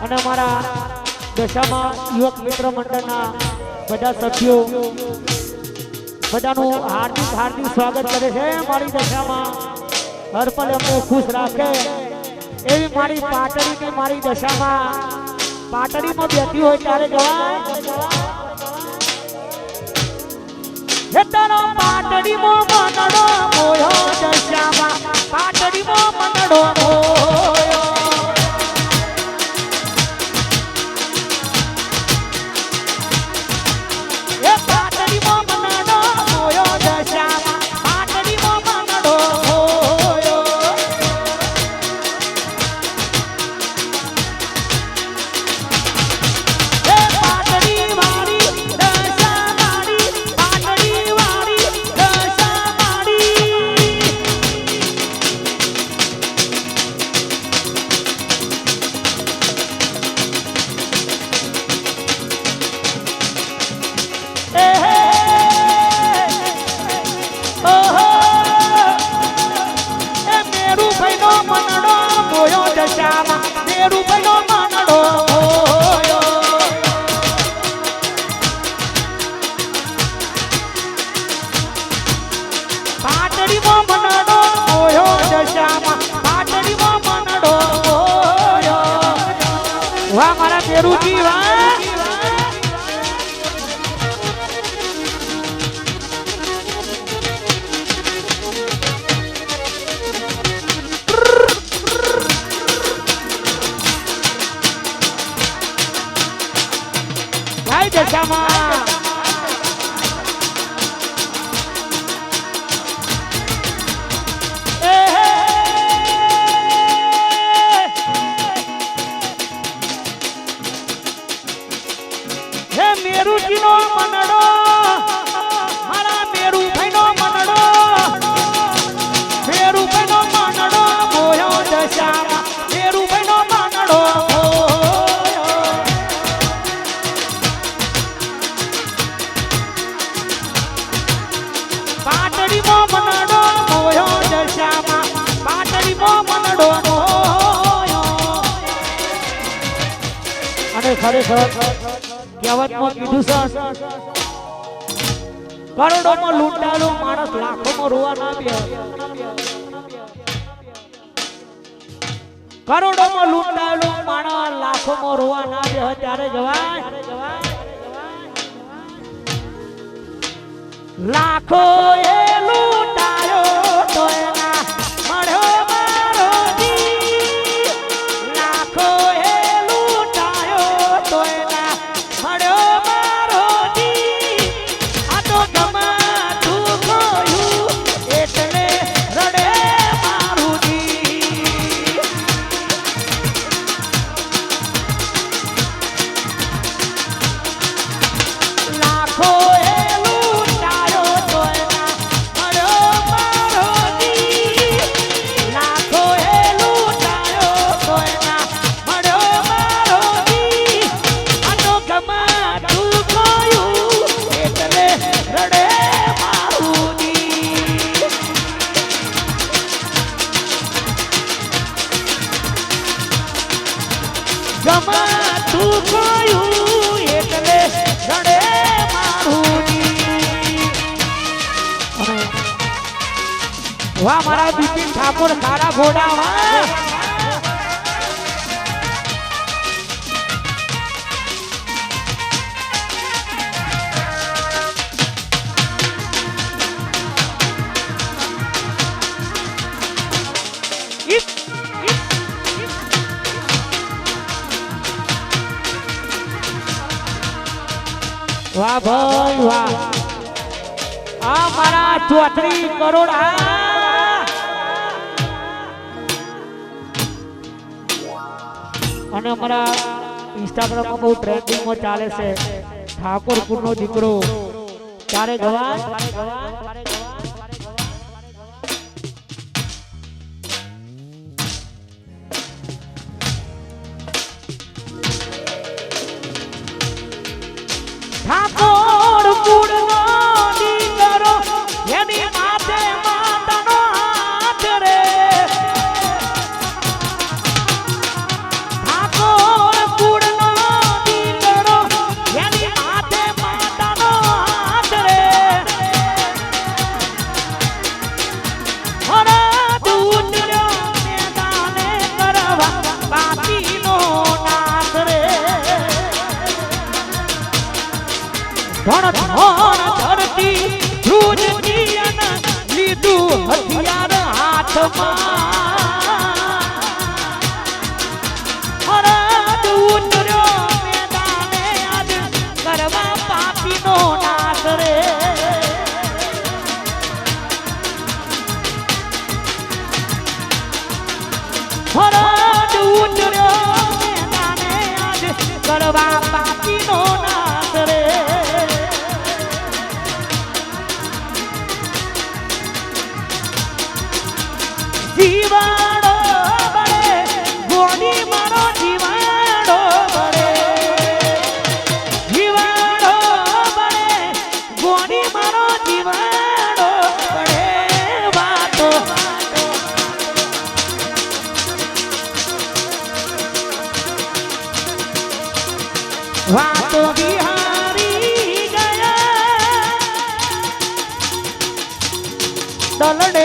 અને અમારા દશામાં યુવક મિત્ર મંડળના બધા સભ્યો બધાનું હાર્દિક હાર્દિક સ્વાગત કરે છે. મારી દશામાં હર પલ અમને ખુશ રાખે એવી મારી પાટડીની મારી દશામાં પાટડીમાં બેઠી હોય ત્યારે જવાય પાટડીમાં મનડો મોયો દશામાં પાટડીમાં મનડો મોયો વાહ મારા પેરુજી વાહ જય દશામાં મેરુજીનો મનડો મારા મેરુભાઈનો મનડો મેરુભાઈનો મનડો મોયો દશામાં મેરુભાઈનો મનડો પાટડીમાં મનડો મોયો દશામાં પાટડીમાં મનડો અને ખરેખર કહેવતમાં કીધું છે કરોડોમાં લૂંટાયેલો માણસ લાખોમાં રોવા ના બે કરોડોમાં લૂંટાયેલો માણસ લાખોમાં રોવા ના બે ત્યારે જવાય લાખો એ લૂંટાયો તો એના મળ્યો મારો જી લાખો એ લૂંટાયો તો એના મળ્યો મારો જી આ તો ગમાતું ગયું એટલે રડે મારું જી લાખો એ લૂંટાયો તો એના મળ્યો મારો જી લાખો એ લૂંટાયો તો એના મળ્યો મારો જી આ તો ગમાતું ગયું એટલે રડે મારું જી ગમાતું ગયું એટલે રડે મારું જી વાહ મારા બિપિન ઠાકોર તારા ઘોડા વાહ વાહ ભાઈ વાહ આ મારા 34 કરોડ અને અમારા ઇન્સ્ટાગ્રામમાં બહુ ટ્રેન્ડિંગમાં ચાલે છે ઠાકોરપુરનો દીકરો ત્યારે ગવાય ઠાકોરપુરનો દીકરો એની માથે માતાનો હાથ રે ઠાકોર હરદ ઉતર્યો મેદાને આજ કરવા પાપીનો નાશ રે હરદ ઉતર્યો મેદાને આજ કરવા પાપીનો નાશ રે જીવાડો બળે ગોડી મારો જીવાડો બળે જીવાડો બળે ગોડી મારો જીવાડો બળે વાતો વાતો બિહારી ગયા દલડે